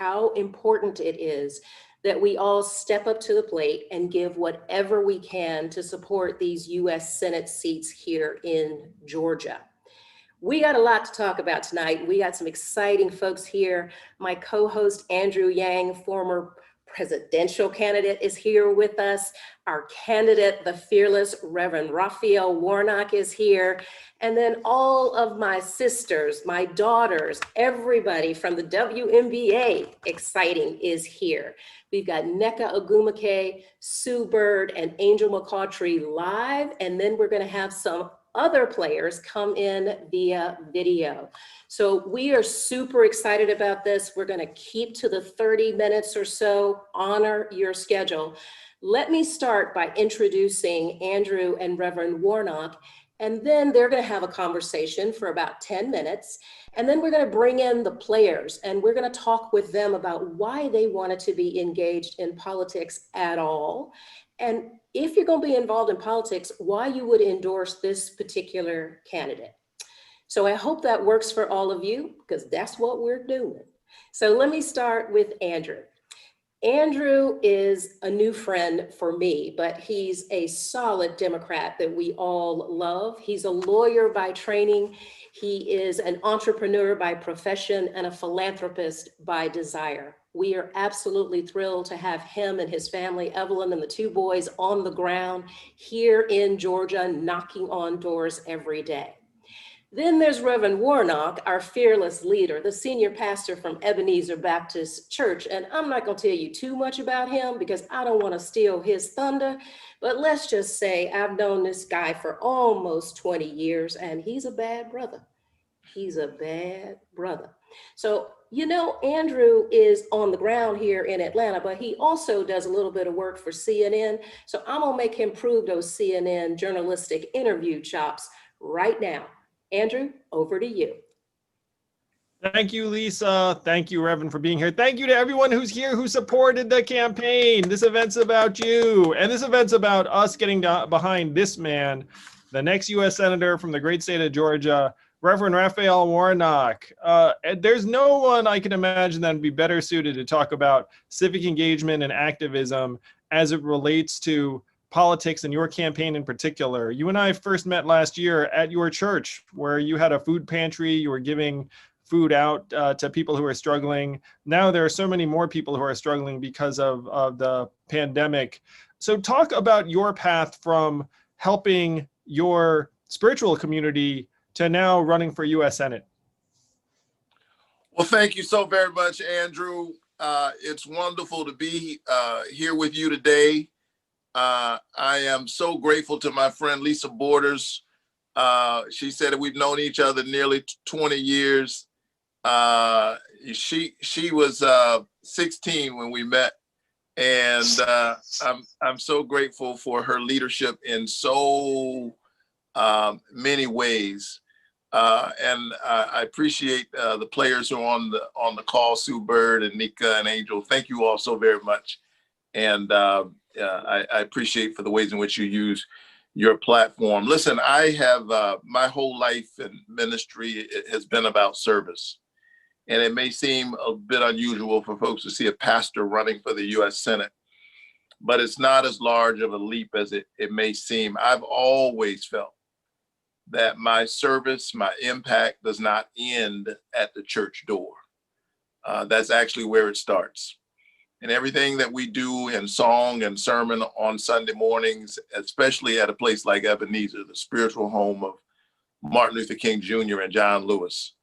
how important it is that we all step up to the plate and give whatever we can to support these U.S. Senate seats here in Georgia. We got a lot to talk about tonight. We got some exciting folks here. My co-host, Andrew Yang, former presidential candidate, is here with us. Our candidate, the fearless Reverend Warnock, is here. And then all of my sisters, my daughters, everybody from the WNBA, exciting, is here. We've got Nneka Ogwumike, Sue Bird, and Angel McCautry live. And then we're gonna have some other players come in via video. So we are super excited about this. We're gonna keep to the 30 minutes or so, honor your schedule. Let me start by introducing Andrew and Reverend Warnock, and then they're gonna have a conversation for about 10 minutes. And then we're gonna bring in the players and we're gonna talk with them about why they wanted to be engaged in politics at all. And if you're going to be involved in politics, why you would endorse this particular candidate. So I hope that works for all of you, because that's what we're doing. So let me start with Andrew. Andrew is a new friend for me, but he's a solid Democrat that we all love. He's a lawyer by training. He is an entrepreneur by profession and a philanthropist by desire. We are absolutely thrilled to have him and his family, Evelyn and the two boys, on the ground here in Georgia, knocking on doors every day. Then there's Reverend Warnock, our fearless leader, the senior pastor from Ebenezer Baptist Church. And I'm not going to tell you too much about him because I don't want to steal his thunder. But let's just say I've known this guy for almost 20 years and he's a bad brother. He's a bad brother. So, you know, Andrew is on the ground here in Atlanta, but he also does a little bit of work for CNN. So I'm gonna make him prove those CNN journalistic interview chops right now. Andrew, over to you. Thank you, Lisa. Thank you, Reverend, for being here. Thank you to everyone who's here who supported the campaign. This event's about you. And this event's about us getting behind this man, the next U.S. Senator from the great state of Georgia, Reverend Raphael Warnock. There's no one I can imagine that would be better suited to talk about civic engagement and activism as it relates to politics and your campaign in particular. You and I first met last year at your church where you had a food pantry. You were giving food out to people who are struggling. Now there are so many more people who are struggling because of the pandemic. So talk about your path from helping your spiritual community to now running for U.S. Senate. Well, thank you so very much, Andrew. It's wonderful to be here with you today. I am so grateful to my friend Lisa Borders. She said that we've known each other nearly 20 years. She was 16 when we met, and I'm so grateful for her leadership in so many ways. And I appreciate the players who are on the call, Sue Bird and Nneka and Angel. Thank you all so very much. And I appreciate for the ways in which you use your platform. Listen, I have my whole life in ministry has been about service. And it may seem a bit unusual for folks to see a pastor running for the U.S. Senate, but it's not as large of a leap as it may seem. I've always felt that my service, my impact does not end at the church door. That's actually where it starts. And everything that we do in song and sermon on Sunday mornings, especially at a place like Ebenezer, the spiritual home of Martin Luther King Jr. and John Lewis,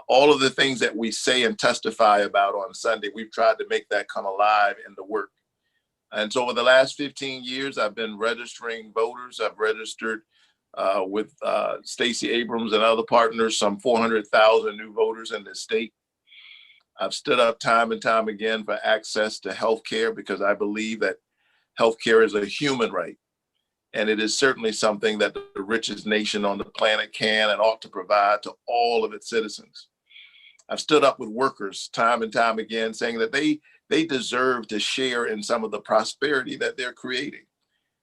all of the things that we say and testify about on Sunday, we've tried to make that come alive in the work. And so over the last 15 years, I've been registering voters. I've registered with Stacey Abrams and other partners, some 400,000 new voters in this state. I've stood up time and time again for access to healthcare because I believe that healthcare is a human right. And it is certainly something that the richest nation on the planet can and ought to provide to all of its citizens. I've stood up with workers time and time again saying that they deserve to share in some of the prosperity that they're creating,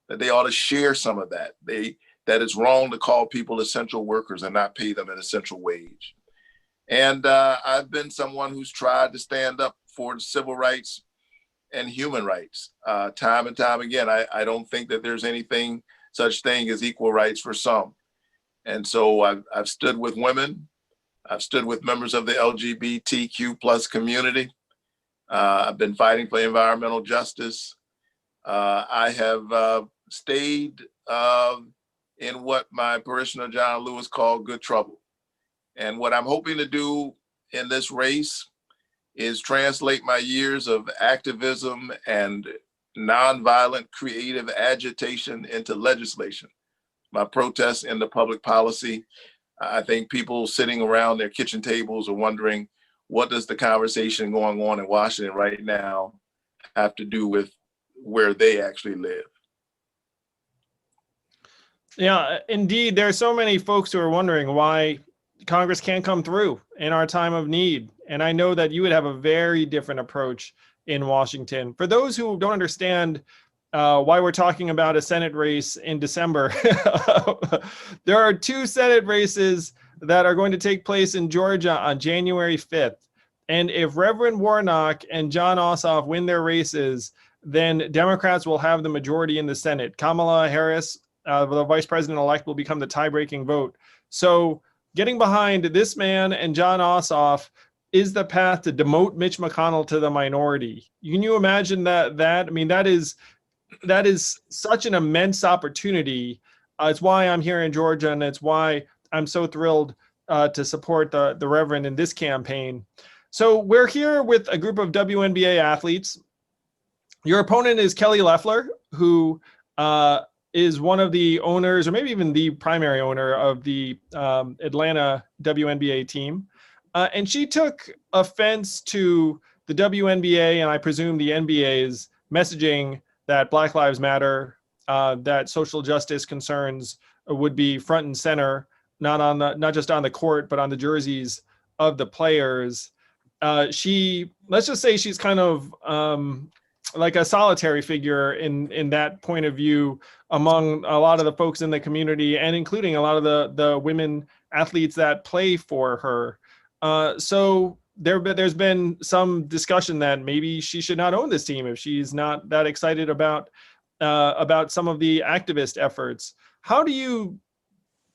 that they ought to share some of that. That it's wrong to call people essential workers and not pay them an essential wage. And I've been someone who's tried to stand up for civil rights and human rights. Time and time again, I don't think that there's anything such thing as equal rights for some. And so I've stood with women. I've stood with members of the LGBTQ plus community. I've been fighting for environmental justice. I have stayed in what my parishioner John Lewis called good trouble. And what I'm hoping to do in this race is translate my years of activism and nonviolent creative agitation into legislation. My protests into public policy. I think people sitting around their kitchen tables are wondering, what does the conversation going on in Washington right now have to do with where they actually live? Yeah, indeed. There are so many folks who are wondering why Congress can't come through in our time of need. And I know that you would have a very different approach in Washington. For those who don't understand why we're talking about a Senate race in December, there are 2 Senate races that are going to take place in Georgia on January 5th. And if Reverend Warnock and John Ossoff win their races, then Democrats will have the majority in the Senate. Kamala Harris, the vice president-elect, will become the tie-breaking vote. So getting behind this man and John Ossoff is the path to demote Mitch McConnell to the minority. Can you imagine that? I mean, that is such an immense opportunity. It's why I'm here in Georgia, and it's why I'm so thrilled to support the Reverend in this campaign. So we're here with a group of WNBA athletes. Your opponent is Kelly Loeffler, who is one of the owners, or maybe even the primary owner of the Atlanta WNBA team. And she took offense to the WNBA, and I presume the NBA's messaging that Black Lives Matter, that social justice concerns would be front and center, not just on the court, but on the jerseys of the players. Let's just say she's kind of like a solitary figure in that point of view among a lot of the folks in the community, and including a lot of the women athletes that play for her. So there's been some discussion that maybe she should not own this team if she's not that excited about some of the activist efforts. How do you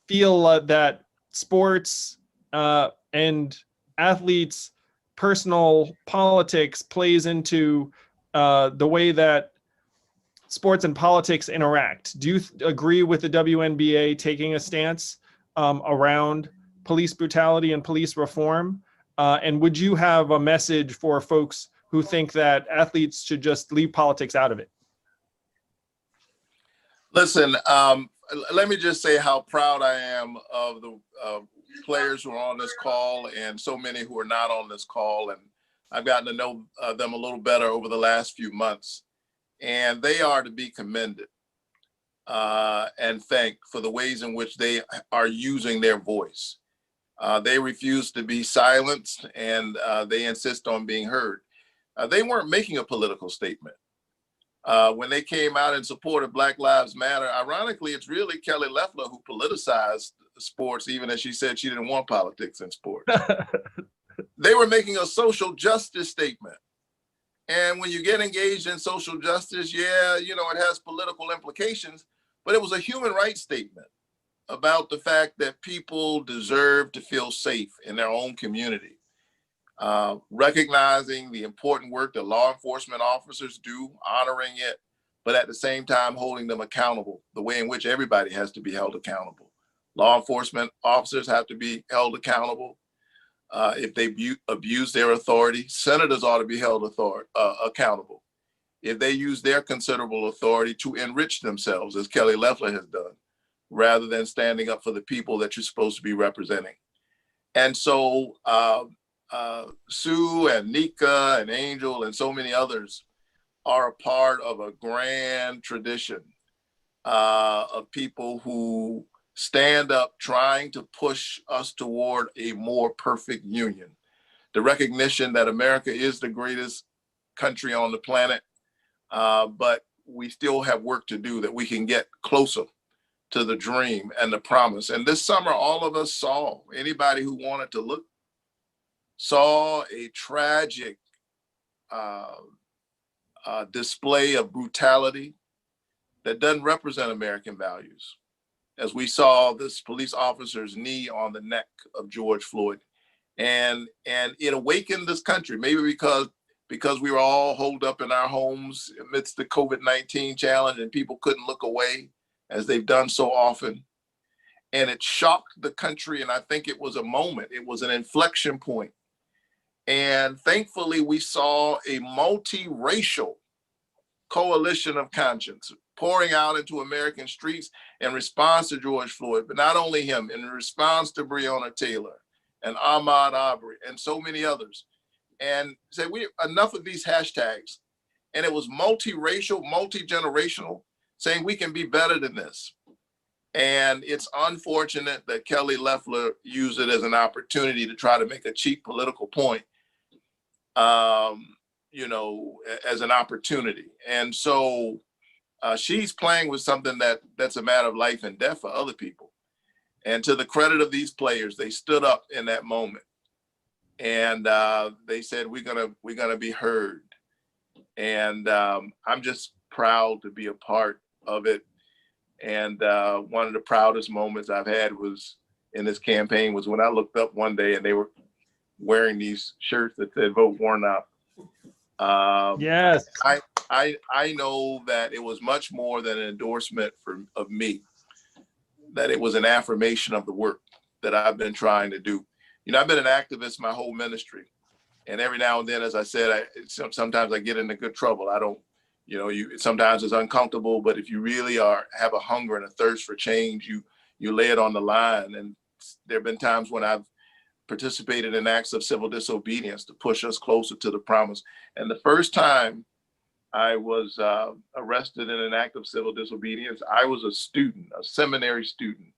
feel that sports and athletes' personal politics plays into the way that sports and politics interact? Do you agree with the WNBA taking a stance around police brutality and police reform? And would you have a message for folks who think that athletes should just leave politics out of it? Listen, let me just say how proud I am of the players who are on this call and so many who are not on this call. And I've gotten to know them a little better over the last few months. And they are to be commended and thanked for the ways in which they are using their voice. They refuse to be silenced, and they insist on being heard. They weren't making a political statement. When they came out in support of Black Lives Matter, ironically, it's really Kelly Loeffler who politicized sports, even as she said she didn't want politics in sports. They were making a social justice statement. And when you get engaged in social justice, yeah, you know, it has political implications, but it was a human rights statement about the fact that people deserve to feel safe in their own community. Recognizing the important work that law enforcement officers do, honoring it, but at the same time holding them accountable, the way in which everybody has to be held accountable. Law enforcement officers have to be held accountable. If they abuse their authority, senators ought to be held accountable. If they use their considerable authority to enrich themselves, as Kelly Loeffler has done, rather than standing up for the people that you're supposed to be representing. And so Sue and Nika and Angel and so many others are a part of a grand tradition of people who stand up trying to push us toward a more perfect union. The recognition that America is the greatest country on the planet, but we still have work to do, that we can get closer to the dream and the promise. And this summer, all of us saw, anybody who wanted to look, saw a tragic display of brutality that doesn't represent American values. As we saw this police officer's knee on the neck of George Floyd. And it awakened this country, maybe because we were all holed up in our homes amidst the COVID-19 challenge and people couldn't look away as they've done so often. And it shocked the country. And I think it was a moment, it was an inflection point. And thankfully we saw a multiracial coalition of conscience pouring out into American streets in response to George Floyd, but not only him, in response to Breonna Taylor and Ahmaud Arbery and so many others. And say, enough of these hashtags. And it was multiracial, multi-generational, saying we can be better than this. And it's unfortunate that Kelly Loeffler used it as an opportunity to try to make a cheap political point, you know, as an opportunity. And so she's playing with something that's a matter of life and death for other people. And to the credit of these players, they stood up in that moment, and they said, "We're gonna be heard." And I'm just proud to be a part of it. And one of the proudest moments I've had was in this campaign was when I looked up one day and they were wearing these shirts that said "Vote Warnock." Yes. I know that it was much more than an endorsement of me, that it was an affirmation of the work that I've been trying to do. You know, I've been an activist my whole ministry. And every now and then, as I said, sometimes I get into good trouble. I don't, you know, sometimes it's uncomfortable, but if you really have a hunger and a thirst for change, you lay it on the line. And there have been times when I've participated in acts of civil disobedience to push us closer to the promise. And the first time I was arrested in an act of civil disobedience, I was a student, a seminary student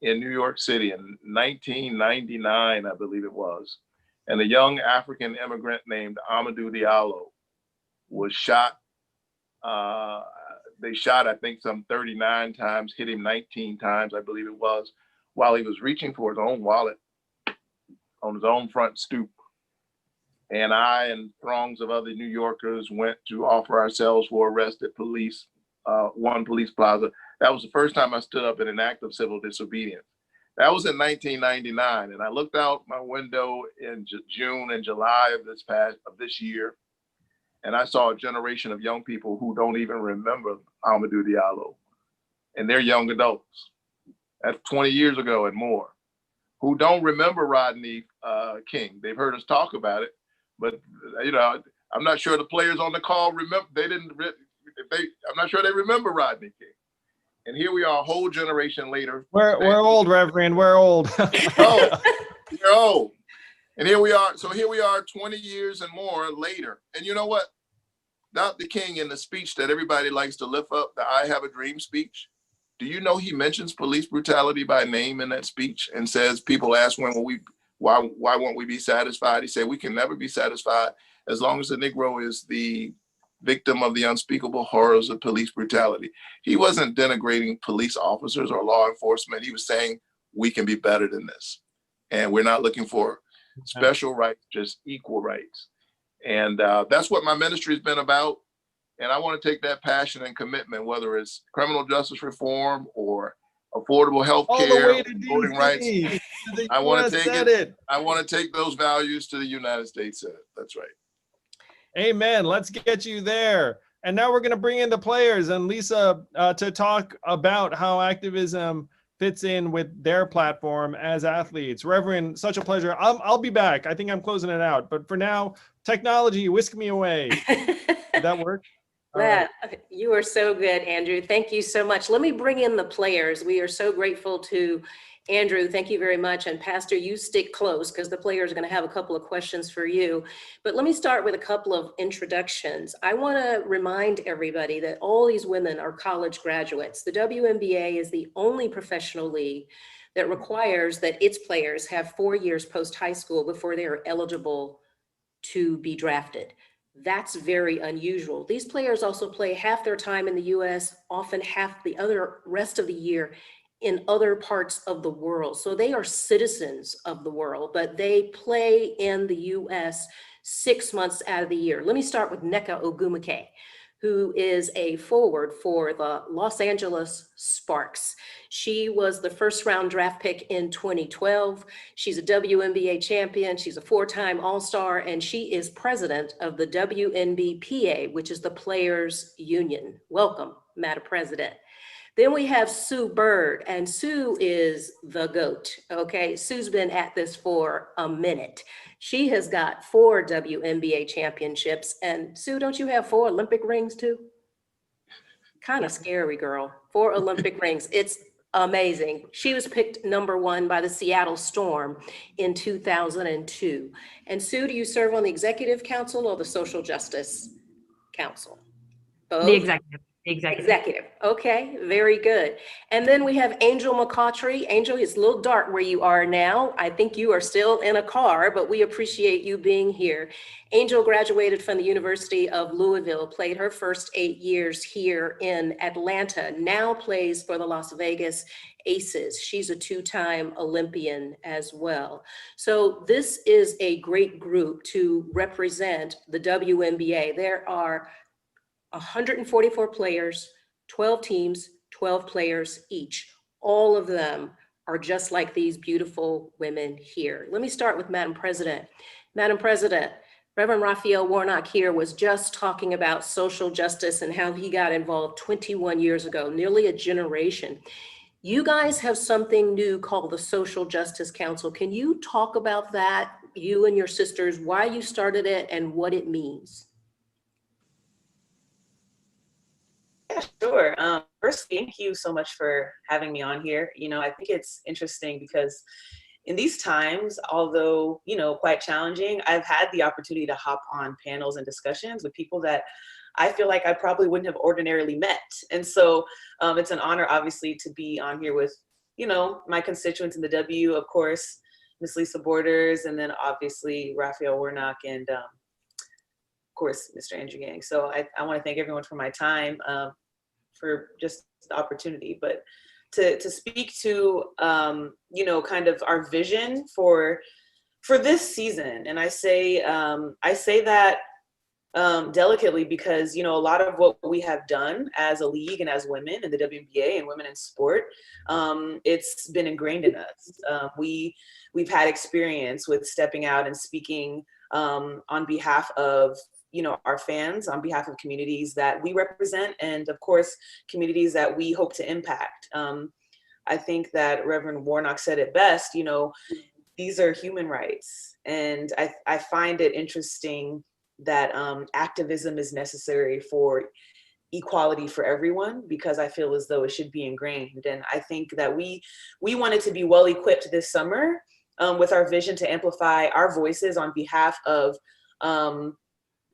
in New York City in 1999, I believe it was. And a young African immigrant named Amadou Diallo was shot. They shot, I think, some 39 times, hit him 19 times, I believe it was, while he was reaching for his own wallet on his own front stoop. And I and throngs of other New Yorkers went to offer ourselves for arrest at One Police Plaza. That was the first time I stood up in an act of civil disobedience. That was in 1999. And I looked out my window in June and July of this year, and I saw a generation of young people who don't even remember Amadou Diallo. And they're young adults. That's 20 years ago and more, who don't remember Rodney King. They've heard us talk about it, but you know, I'm not sure the players on the call remember. I'm not sure they remember Rodney King. And here we are, a whole generation later. We're old, Reverend. We're old. Oh, we're old. And here we are. So here we are 20 years and more later. And you know what? Dr. King, in the speech that everybody likes to lift up, the I Have a Dream speech, do you know he mentions police brutality by name in that speech and says, people ask why won't we be satisfied? He said, we can never be satisfied as long as the Negro is the victim of the unspeakable horrors of police brutality. He wasn't denigrating police officers or law enforcement. He was saying, we can be better than this. And we're not looking for special rights, just equal rights. And that's what my ministry has been about. And I want to take that passion and commitment, whether it's criminal justice reform or affordable health care, voting rights. I want to take it. I want to take those values to the United States Senate. That's right. Amen. Let's get you there. And now we're going to bring in the players and Lisa to talk about how activism fits in with their platform as athletes. Reverend, such a pleasure. I'll be back. I think I'm closing it out. But for now, technology, whisk me away. Did that work? Right. You are so good, Andrew. Thank you so much. Let me bring in the players. We are so grateful to Andrew. Thank you very much. And Pastor, you stick close because the players are going to have a couple of questions for you. But let me start with a couple of introductions. I want to remind everybody that all these women are college graduates. The WNBA is the only professional league that requires that its players have 4 years post high school before they are eligible to be drafted. That's very unusual. These players also play half their time in the US, often half the other rest of the year in other parts of the world. So they are citizens of the world, but they play in the US 6 months out of the year. Let me start with Nneka Ogwumike, who is a forward for the Los Angeles Sparks. She was the first round draft pick in 2012. She's a WNBA champion. She's a 4-time All-Star, and she is president of the WNBPA, which is the Players Union. Welcome, Madam President. Then we have Sue Bird, and Sue is the GOAT, okay? Sue's been at this for a minute. She has got 4 WNBA championships, and Sue, don't you have 4 Olympic rings too? Kind of scary, girl. 4 Olympic rings, it's amazing. She was picked #1 by the Seattle Storm in 2002. And Sue, do you serve on the Executive Council or the Social Justice Council? Both? The executive. Executive. Okay, very good. And then we have Angel McCautry. Angel, it's a little dark where you are now. I think you are still in a car, but we appreciate you being here. Angel graduated from the University of Louisville, played her first 8 years here in Atlanta, now plays for the Las Vegas Aces. She's a 2-time Olympian as well. So this is a great group to represent the WNBA. There are 144 players, 12 teams, 12 players each. All of them are just like these beautiful women here. Let me start with Madam President. Madam President, Reverend Warnock here was just talking about social justice and how he got involved 21 years ago, nearly a generation. You guys have something new called the Social Justice Council. Can you talk about that, you and your sisters, why you started it and what it means? Yeah, sure. First, thank you so much for having me on here. I think it's interesting because in these times, although, quite challenging, I've had the opportunity to hop on panels and discussions with people that I feel like I probably wouldn't have ordinarily met. And so it's an honor, obviously, to be on here with, my constituents in the W, of course, Miss Lisa Borders, and then obviously Raphael Warnock and course, Mr. Andrew Yang. So I want to thank everyone for my time, for just the opportunity, but to speak to, kind of our vision for this season. And I say that delicately because, a lot of what we have done as a league and as women in the WNBA and women in sport, it's been ingrained in us. We've had experience with stepping out and speaking on behalf of our fans, on behalf of communities that we represent, and of course, communities that we hope to impact. I think that Reverend Warnock said it best, these are human rights. And I find it interesting that activism is necessary for equality for everyone, because I feel as though it should be ingrained. And I think that we wanted to be well equipped this summer with our vision to amplify our voices on behalf of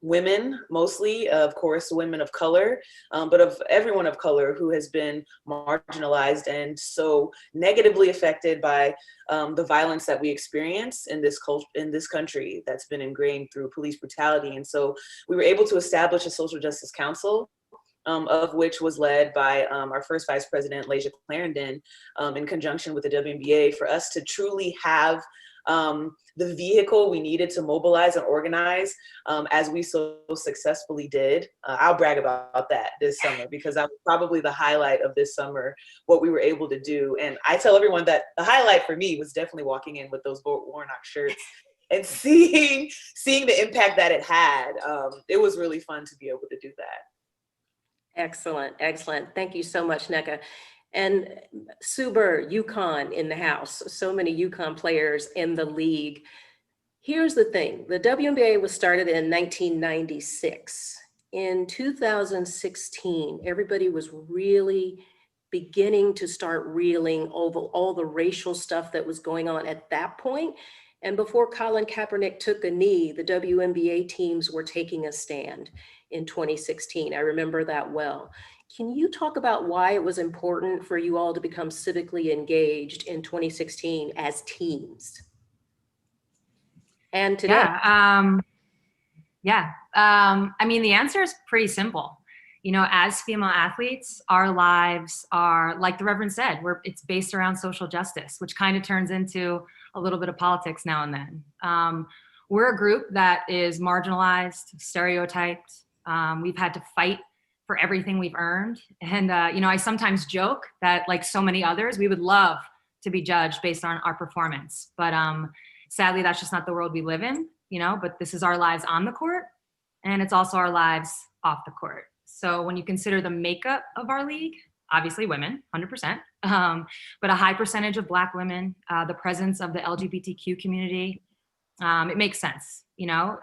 women, mostly, of course, women of color, but of everyone of color who has been marginalized and so negatively affected by the violence that we experience in this country that's been ingrained through police brutality. And so we were able to establish a social justice council, of which was led by our first vice president, Lasia Clarendon, in conjunction with the WNBA, for us to truly have the vehicle we needed to mobilize and organize, as we so successfully did. I'll brag about that this summer, because that was probably the highlight of this summer, what we were able to do. And I tell everyone that the highlight for me was definitely walking in with those Warnock shirts and seeing the impact that it had. It was really fun to be able to do that. Excellent, excellent. Thank you so much, Nneka. And Sue Bird, UConn in the house. So many UConn players in the league. Here's the thing. The WNBA was started in 1996. In 2016, everybody was really beginning to start reeling over all the racial stuff that was going on at that point. And before Colin Kaepernick took a knee, the WNBA teams were taking a stand in 2016. I remember that well. Can you talk about why it was important for you all to become civically engaged in 2016 as teams? And today? I mean, the answer is pretty simple. As female athletes, our lives are, like the Reverend said, it's based around social justice, which kind of turns into a little bit of politics now and then. we're a group that is marginalized, stereotyped. We've had to fight for everything we've earned. And, I sometimes joke that, like so many others, we would love to be judged based on our performance. But sadly, that's just not the world we live in, but this is our lives on the court, and it's also our lives off the court. So when you consider the makeup of our league, obviously women, 100%, but a high percentage of Black women, the presence of the LGBTQ community, it makes sense.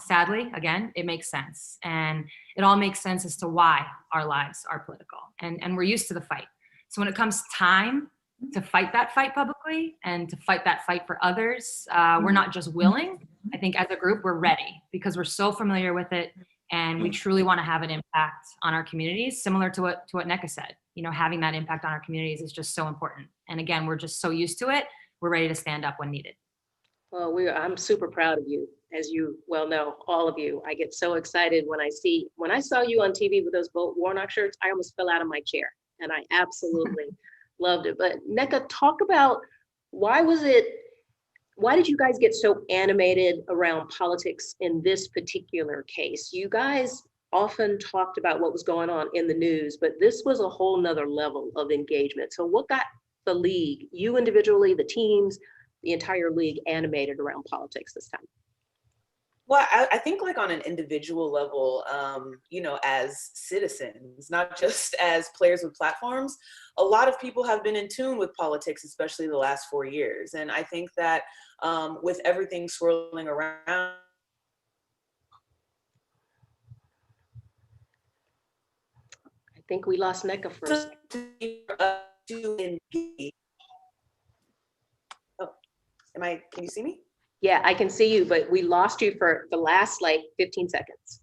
Sadly, again, it makes sense. And it all makes sense as to why our lives are political. And we're used to the fight. So when it comes time to fight that fight publicly and to fight that fight for others, we're not just willing. I think as a group, we're ready because we're so familiar with it. And we truly want to have an impact on our communities, similar to what Nneka said. Having that impact on our communities is just so important. And again, we're just so used to it. We're ready to stand up when needed. Well, I'm super proud of you, as you well know, all of you. I get so excited when I saw you on TV with those Warnock shirts, I almost fell out of my chair, and I absolutely loved it. But Nneka, talk about why did you guys get so animated around politics in this particular case? You guys often talked about what was going on in the news, but this was a whole nother level of engagement. So what got the league, you individually, the teams, the entire league animated around politics this time? Well, I think like on an individual level, as citizens, not just as players with platforms, a lot of people have been in tune with politics, especially the last 4 years. And I think that with everything swirling around, I think we lost Nneka for a second. Can you see me? Yeah, I can see you, but we lost you for the last 15 seconds.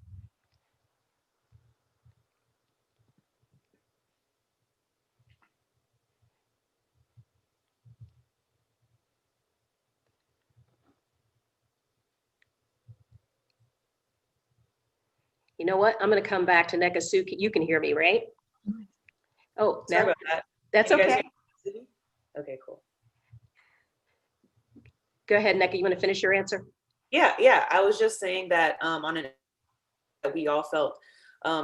You know what? I'm going to come back to Nneka. Sue, you can hear me, right? Oh, Sorry no, about that. that's Can you guys okay. hear me? Okay, cool. Go ahead, Nneka. You want to finish your answer? Yeah. I was just saying that we all felt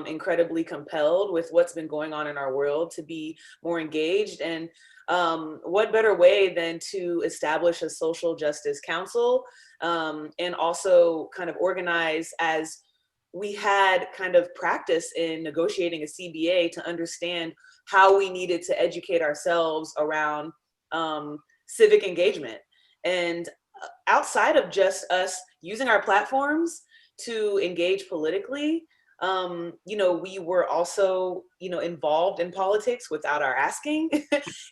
incredibly compelled with what's been going on in our world to be more engaged. And what better way than to establish a social justice council and also kind of organize, as we had kind of practice in negotiating a CBA, to understand how we needed to educate ourselves around civic engagement. And outside of just us using our platforms to engage politically, we were also, involved in politics without our asking.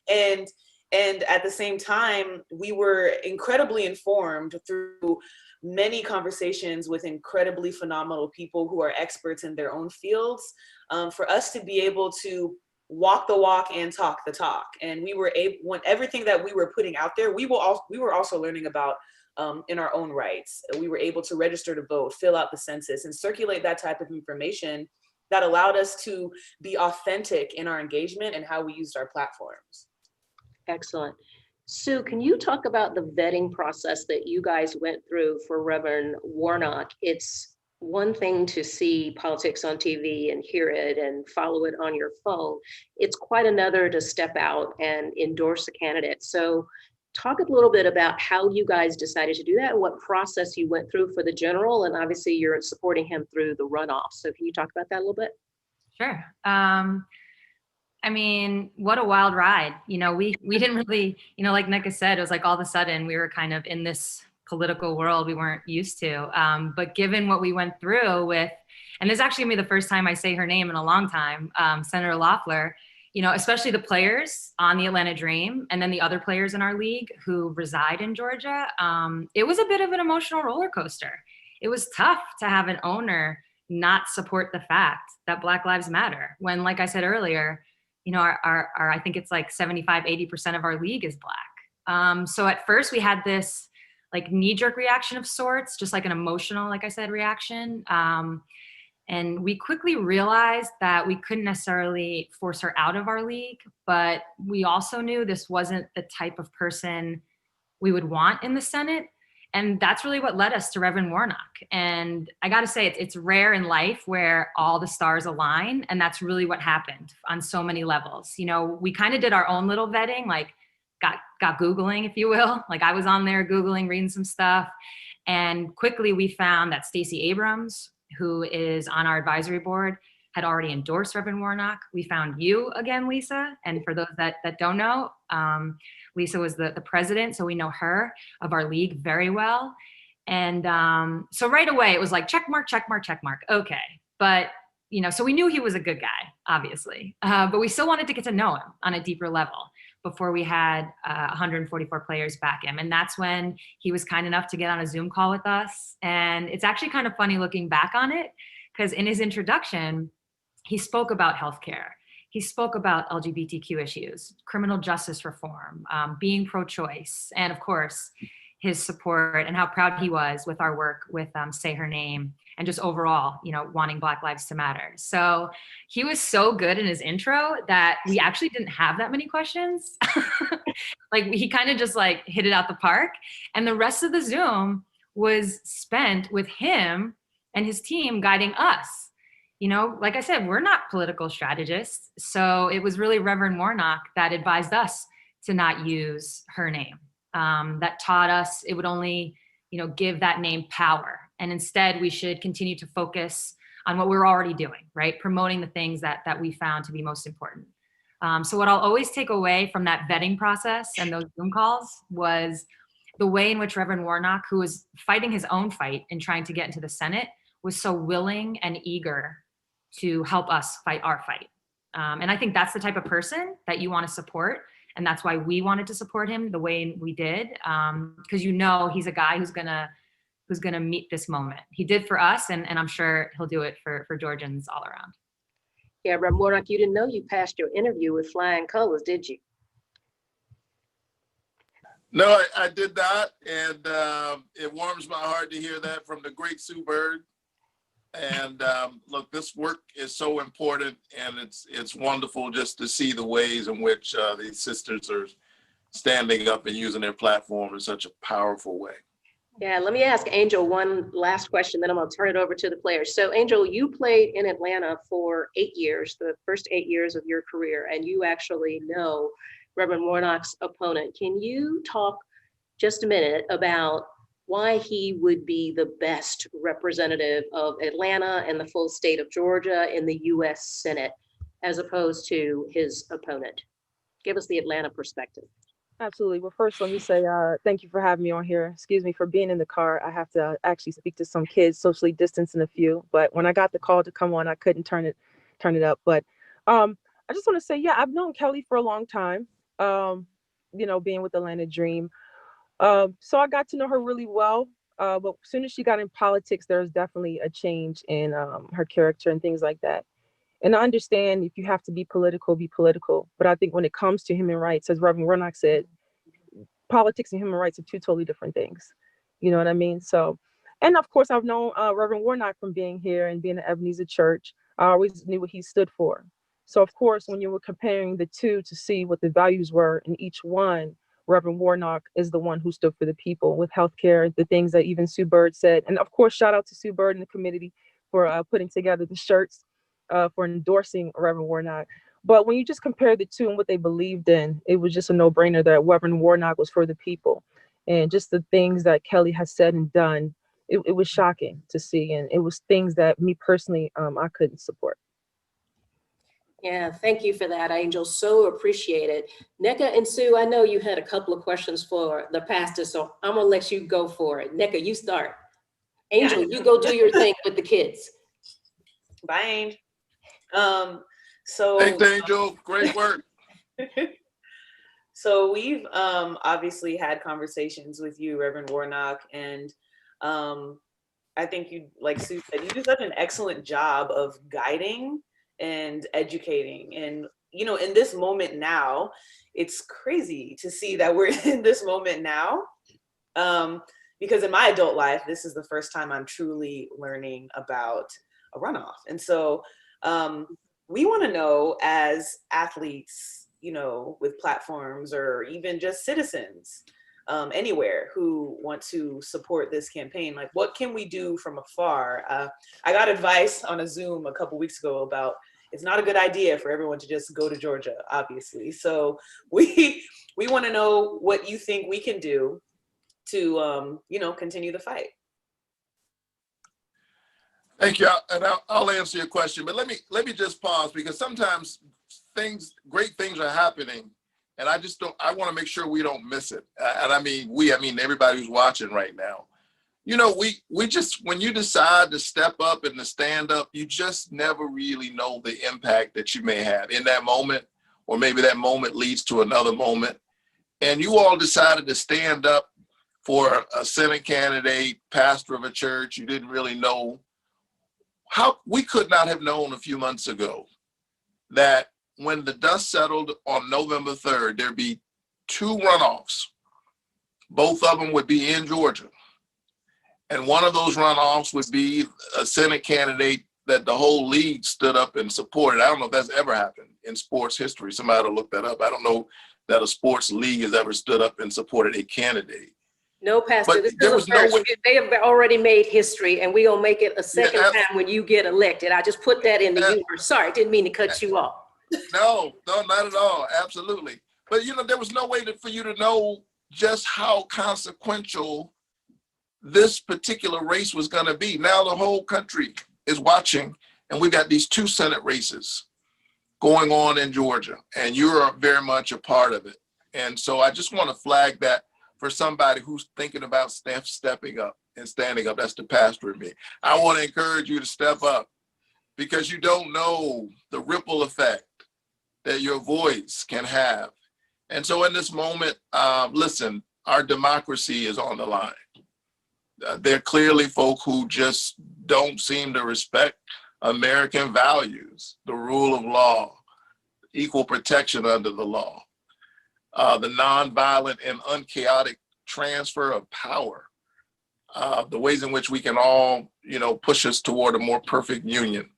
and at the same time, we were incredibly informed through many conversations with incredibly phenomenal people who are experts in their own fields, for us to be able to walk the walk and talk the talk. And we were able, when everything that we were putting out there, we were also learning about in our own rights. We were able to register to vote, fill out the census, and circulate that type of information that allowed us to be authentic in our engagement and how we used our platforms. Excellent. Sue, can you talk about the vetting process that you guys went through for Reverend Warnock? It's one thing to see politics on TV and hear it and follow it on your phone. It's quite another to step out and endorse a candidate. So talk a little bit about how you guys decided to do that and what process you went through for the general, and obviously you're supporting him through the runoff. So can you talk about that a little bit? Sure. I mean, what a wild ride. We didn't really, like Nneka said, it was like all of a sudden we were kind of in this political world we weren't used to. But given what we went through with, and this is actually gonna be the first time I say her name in a long time, Senator Loeffler, especially the players on the Atlanta Dream and then the other players in our league who reside in Georgia, it was a bit of an emotional roller coaster. It was tough to have an owner not support the fact that Black Lives Matter when, like I said earlier, our I think it's like 75–80% of our league is Black. So at first we had this like knee-jerk reaction of sorts, just like an emotional, like I said, reaction. And we quickly realized that we couldn't necessarily force her out of our league, but we also knew this wasn't the type of person we would want in the Senate. And that's really what led us to Reverend Warnock. And I got to say, it's rare in life where all the stars align. And that's really what happened on so many levels. You know, we kind of did our own little vetting, like got Googling, if you will. Like I was on there Googling, reading some stuff. And quickly we found that Stacey Abrams, who is on our advisory board, had already endorsed Reverend Warnock. We found you again, Lisa. And for those that don't know, Lisa was the president, so we know her of our league very well. And so right away, it was like, check mark, check mark, check mark. Okay. But, you know, so we knew he was a good guy, obviously. But we still wanted to get to know him on a deeper level before we had 144 players back him. And that's when he was kind enough to get on a Zoom call with us. And it's actually kind of funny looking back on it, because in his introduction, he spoke about healthcare. He spoke about LGBTQ issues, criminal justice reform, being pro-choice, and of course, his support and how proud he was with our work with Say Her Name, and just overall, you know, wanting Black Lives to Matter. So he was so good in his intro that we actually didn't have that many questions. Like he kind of just like hit it out the park. And the rest of the Zoom was spent with him and his team guiding us. You know, like I said, we're not political strategists. So it was really Reverend Warnock that advised us to not use her name, that taught us it would only, you know, give that name power. And instead we should continue to focus on what we're already doing, right? Promoting the things that we found to be most important. So what I'll always take away from that vetting process and those Zoom calls was the way in which Reverend Warnock, who was fighting his own fight and trying to get into the Senate, was so willing and eager to help us fight our fight. And I think that's the type of person that you want to support. And that's why we wanted to support him the way we did. Because you know he's a guy who's gonna meet this moment. He did for us, and I'm sure he'll do it for Georgians all around. Yeah, Reverend Warnock, you didn't know you passed your interview with flying colors, did you? No, I did not. And it warms my heart to hear that from the great Sue Bird. And look, this work is so important, and it's wonderful just to see the ways in which these sisters are standing up and using their platform in such a powerful way. Yeah, let me ask Angel one last question, then I'm gonna turn it over to the players. So Angel, you played in Atlanta for 8 years, the first 8 years of your career, and you actually know Reverend Warnock's opponent. Can you talk just a minute about why he would be the best representative of Atlanta and the full state of Georgia in the US Senate, as opposed to his opponent? Give us the Atlanta perspective. Absolutely. Well, first, let me say thank you for having me on here. Excuse me for being in the car. I have to actually speak to some kids, socially distancing a few. But when I got the call to come on, I couldn't turn it up. But I just want to say, yeah, I've known Kelly for a long time, you know, being with Atlanta Dream. So I got to know her really well. But as soon as she got in politics, there was definitely a change in her character and things like that. And I understand if you have to be political, be political. But I think when it comes to human rights, as Reverend Warnock said, politics and human rights are two totally different things. You know what I mean? So, and of course, I've known Reverend Warnock from being here and being at Ebenezer Church. I always knew what he stood for. So, of course, when you were comparing the two to see what the values were in each one, Reverend Warnock is the one who stood for the people with healthcare, the things that even Sue Bird said. And of course, shout out to Sue Bird and the committee for putting together the shirts, for endorsing Reverend Warnock. But when you just compare the two and what they believed in, it was just a no-brainer that Reverend Warnock was for the people. And just the things that Kelly has said and done, it was shocking to see. And it was things that me personally, I couldn't support. Yeah, thank you for that, Angel. So appreciate it. Nneka and Sue, I know you had a couple of questions for the pastor, so I'm gonna let you go for it. Nneka, you start. Angel, you go do your thing with the kids. Bye, Angel. So Thanks, Angel. Great work. So we've obviously had conversations with you, Reverend Warnock, and I think you, like Sue said, you do such an excellent job of guiding and educating. And, you know, in this moment now, it's crazy to see that we're in this moment now. Because in my adult life, this is the first time I'm truly learning about a runoff. And so we want to know, as athletes, you know, with platforms or even just citizens, anywhere who want to support this campaign, like what can we do from afar? I got advice on a Zoom a couple weeks ago about it's not a good idea for everyone to just go to Georgia, obviously. So we want to know what you think we can do to, continue the fight. Thank you, and I'll answer your question, but let me just pause, because sometimes great things are happening, and I want to make sure we don't miss it. And I mean everybody who's watching right now. We just, when you decide to step up and to stand up, you just never really know the impact that you may have in that moment, or maybe that moment leads to another moment. And you all decided to stand up for a Senate candidate, pastor of a church. You didn't really know how. We could not have known a few months ago that when the dust settled on November 3rd, there'd be 2 runoffs. Both of them would be in Georgia. And one of those runoffs would be a Senate candidate that the whole league stood up and supported. I don't know if that's ever happened in sports history. Somebody ought to look that up. I don't know that a sports league has ever stood up and supported a candidate. No, Pastor, But this there is was a no first. way. They have already made history, and we gonna make it a second Yeah, time when you get elected. I just put that in the universe. Sorry, didn't mean to cut you off. No, not at all. Absolutely. But there was no way for you to know just how consequential this particular race was going to be. Now the whole country is watching, and we've got these 2 Senate races going on in Georgia, and you're very much a part of it. And so I just want to flag that for somebody who's thinking about stepping up and standing up. That's the pastor in me. I want to encourage you to step up, because you don't know the ripple effect that your voice can have. And so in this moment, listen, our democracy is on the line. There are clearly folk who just don't seem to respect American values, the rule of law, equal protection under the law, the nonviolent and unchaotic transfer of power, the ways in which we can all, push us toward a more perfect union.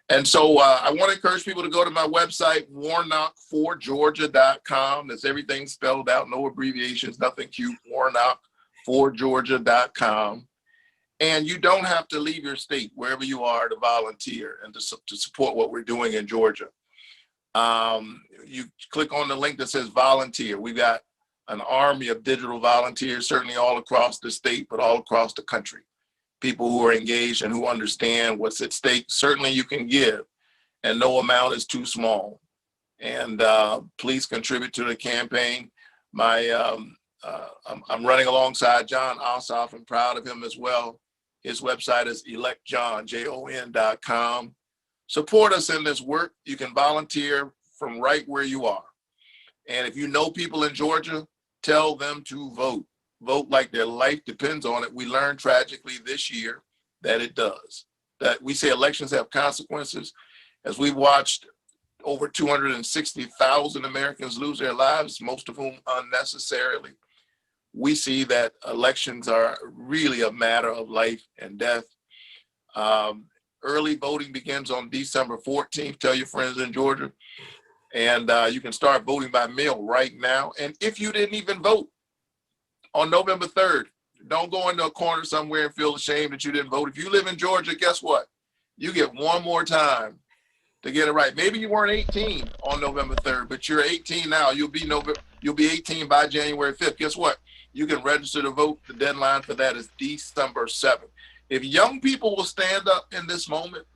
And so I want to encourage people to go to my website, warnock4georgia.com. That's everything spelled out, no abbreviations, nothing cute, warnock4georgia.com. And you don't have to leave your state, wherever you are, to volunteer and to support what we're doing in Georgia. You click on the link that says volunteer. We've got an army of digital volunteers, certainly all across the state, but all across the country. People who are engaged and who understand what's at stake. Certainly you can give, and no amount is too small. And please contribute to the campaign. I'm running alongside John Ossoff. I'm proud of him as well. His website is electjon.com. Support us in this work. You can volunteer from right where you are. And if you know people in Georgia, tell them to vote. Vote like their life depends on it. We learned tragically this year that it does. That we say elections have consequences. As we've watched over 260,000 Americans lose their lives, most of whom unnecessarily, we see that elections are really a matter of life and death. Early voting begins on December 14th. Tell your friends in Georgia. And you can start voting by mail right now. And if you didn't even vote on November 3rd, don't go into a corner somewhere and feel ashamed that you didn't vote. If you live in Georgia, guess what? You get one more time to get it right. Maybe you weren't 18 on November 3rd, but you're 18 now. You'll be 18 by January 5th. Guess what? You can register to vote. The deadline for that is December 7th. If young people will stand up in this moment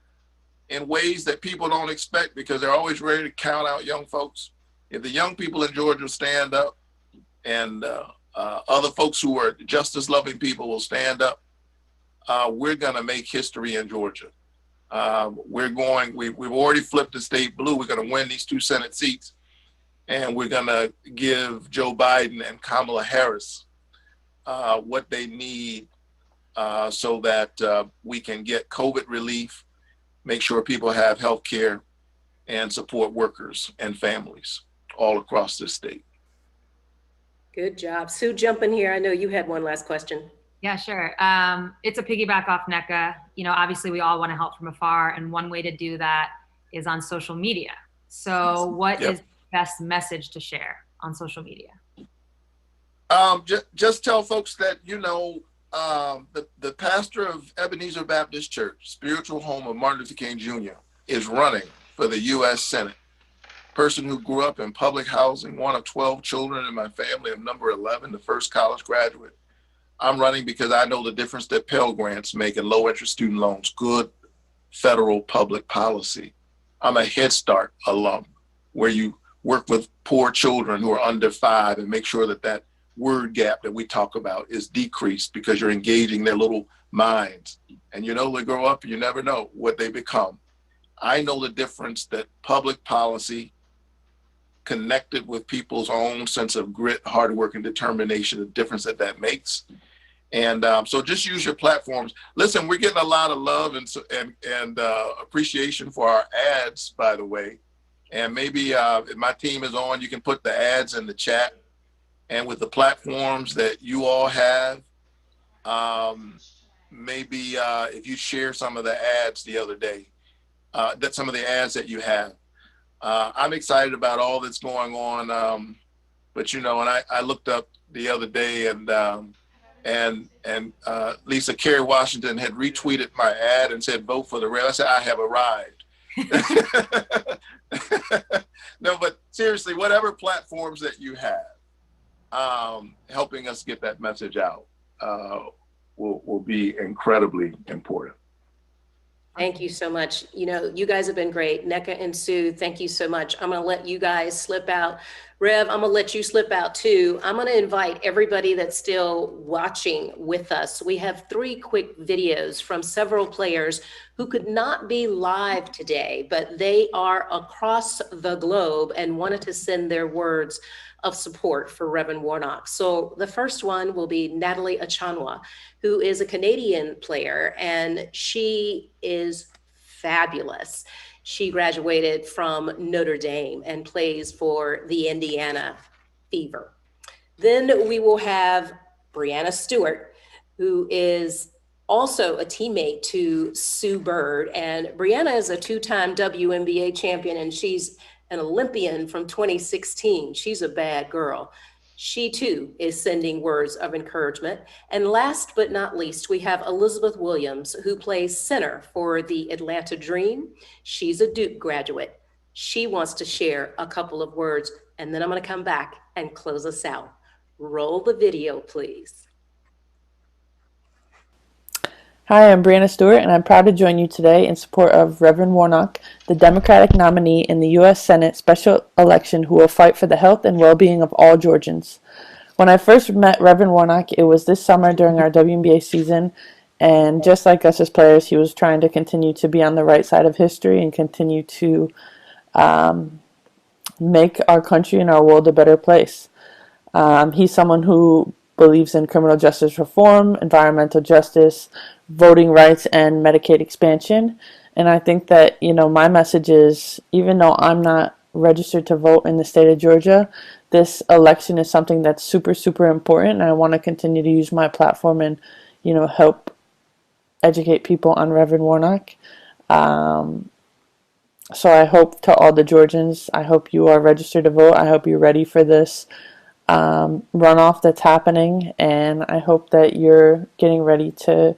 in ways that people don't expect, because they're always ready to count out young folks, if the young people in Georgia stand up, and other folks who are justice-loving people will stand up, we're going to make history in Georgia. We've already flipped the state blue. We're going to win these 2 Senate seats, and we're going to give Joe Biden and Kamala Harris what they need so that we can get COVID relief, make sure people have health care, and support workers and families all across this state. Good job. Sue, jump in here. I know you had one last question. Yeah, sure. It's a piggyback off NECA. Obviously we all want to help from afar, and one way to do that is on social media. So what is the best message to share on social media? Just tell folks that, the pastor of Ebenezer Baptist Church, spiritual home of Martin Luther King Jr., is running for the U.S. Senate. Person who grew up in public housing, one of 12 children in my family, of number 11, the first college graduate. I'm running because I know the difference that Pell Grants make in low interest student loans, good federal public policy. I'm a Head Start alum, where you work with poor children who are under 5 and make sure that that word gap that we talk about is decreased, because you're engaging their little minds. And they grow up and you never know what they become. I know the difference that public policy connected with people's own sense of grit, hard work, and determination, the difference that makes. And so just use your platforms. Listen, we're getting a lot of love and appreciation for our ads, by the way. And maybe if my team is on, you can put the ads in the chat. And with the platforms that you all have, maybe if you share some of the ads the other day, that some of the ads that you have. I'm excited about all that's going on. But and I looked up the other day, and Lisa Carey Washington had retweeted my ad and said, "Vote for the Rev." I said, "I have arrived." No, but seriously, whatever platforms that you have, helping us get that message out will be incredibly important. Thank you so much. You guys have been great. NECA and Sue, thank you so much. I'm going to let you guys slip out. Rev, I'm going to let you slip out too. I'm going to invite everybody that's still watching with us. We have 3 quick videos from several players who could not be live today, but they are across the globe and wanted to send their words of support for Reverend Warnock. So the first one will be Natalie Achanwa, who is a Canadian player, and she is fabulous. She graduated from Notre Dame and plays for the Indiana Fever. Then we will have Brianna Stewart, who is also a teammate to Sue Bird. And Brianna is a 2-time WNBA champion, and she's an Olympian from 2016. She's a bad girl. She too is sending words of encouragement. And last but not least, we have Elizabeth Williams, who plays center for the Atlanta Dream. She's a Duke graduate. She wants to share a couple of words, and then I'm going to come back and close us out. Roll the video, please. Hi, I'm Brianna Stewart, and I'm proud to join you today in support of Reverend Warnock, the Democratic nominee in the U.S. Senate special election who will fight for the health and well-being of all Georgians. When I first met Reverend Warnock, it was this summer during our WNBA season, and just like us as players, he was trying to continue to be on the right side of history and continue to make our country and our world a better place. He's someone who believes in criminal justice reform, environmental justice, voting rights, and Medicaid expansion. And I think that, my message is, even though I'm not registered to vote in the state of Georgia, this election is something that's super, super important. And I want to continue to use my platform and, help educate people on Reverend Warnock. So I hope to all the Georgians, I hope you are registered to vote. I hope you're ready for this runoff that's happening, and I hope that you're getting ready to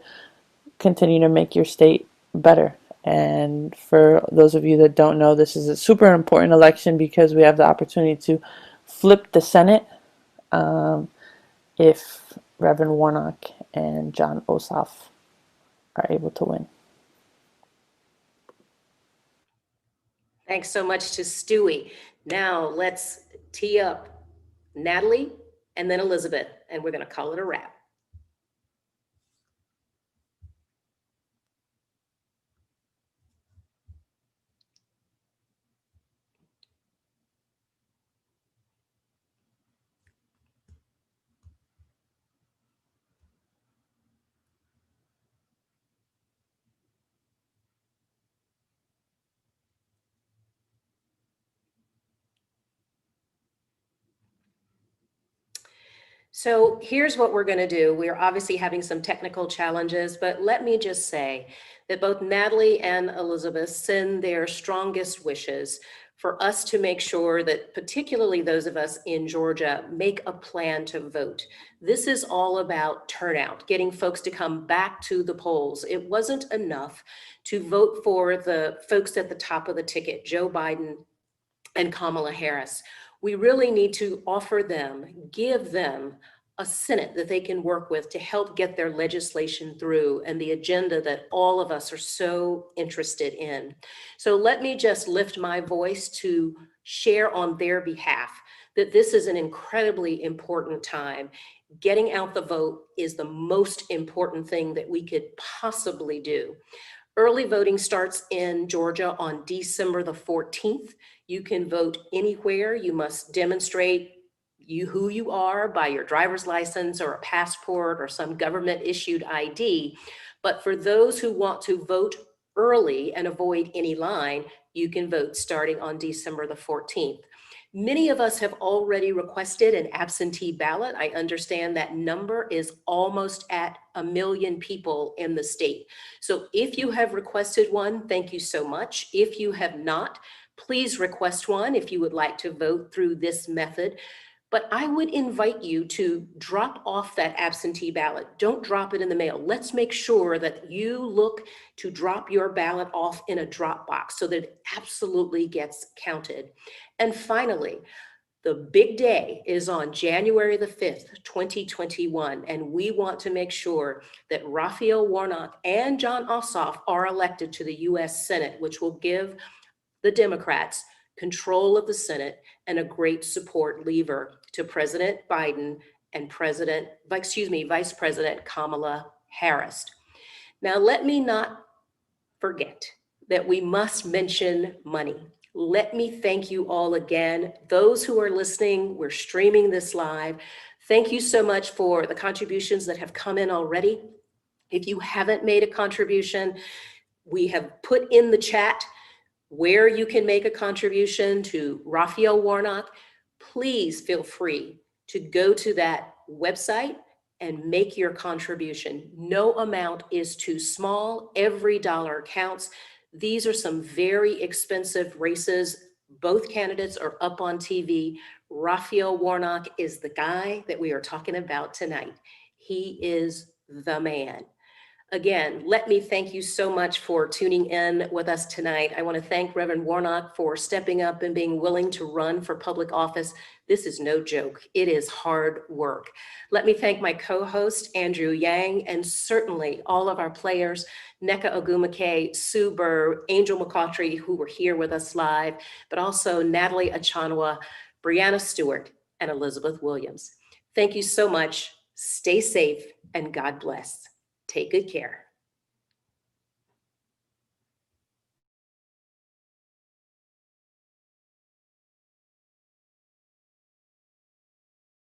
continue to make your state better. And for those of you that don't know, this is a super important election because we have the opportunity to flip the Senate if Reverend Warnock and John Ossoff are able to win. Thanks so much to Stewie. Now let's tee up Natalie and then Elizabeth, and we're going to call it a wrap. So here's what we're going to do. We're obviously having some technical challenges, but let me just say that both Natalie and Elizabeth send their strongest wishes for us to make sure that particularly those of us in Georgia make a plan to vote. This is all about turnout, getting folks to come back to the polls. It wasn't enough to vote for the folks at the top of the ticket, Joe Biden and Kamala Harris. We really need to offer them, give them a Senate that they can work with to help get their legislation through and the agenda that all of us are so interested in. So let me just lift my voice to share on their behalf that this is an incredibly important time. Getting out the vote is the most important thing that we could possibly do. Early voting starts in Georgia on December the 14th. You can vote anywhere. You must demonstrate who you are by your driver's license or a passport or some government issued ID. But for those who want to vote early and avoid any line, you can vote starting on December the 14th. Many of us have already requested an absentee ballot. I understand that number is almost at 1 million people in the state. So if you have requested one, thank you so much. If you have not, please request one if you would like to vote through this method. But I would invite you to drop off that absentee ballot. Don't drop it in the mail. Let's make sure that you look to drop your ballot off in a drop box so that it absolutely gets counted. And finally, the big day is on January the 5th, 2021, and we want to make sure that Raphael Warnock and John Ossoff are elected to the U.S. Senate, which will give the Democrats control of the Senate and a great support lever to President Biden and Vice President Kamala Harris. Now, let me not forget that we must mention money. Let me thank you all again. Those who are listening, we're streaming this live. Thank you so much for the contributions that have come in already. If you haven't made a contribution, we have put in the chat where you can make a contribution to Raphael Warnock. Please feel free to go to that website and make your contribution. No amount is too small. Every dollar counts. These are some very expensive races. Both candidates are up on TV. Raphael Warnock is the guy that we are talking about tonight. He is the man. Again, let me thank you so much for tuning in with us tonight. I want to thank Reverend Warnock for stepping up and being willing to run for public office. This is no joke. It is hard work. Let me thank my co-host, Andrew Yang, and certainly all of our players, Nneka Ogumake, Sue Burr, Angel McCautry, who were here with us live, but also Natalie Achanwa, Brianna Stewart, and Elizabeth Williams. Thank you so much. Stay safe and God bless. Take good care.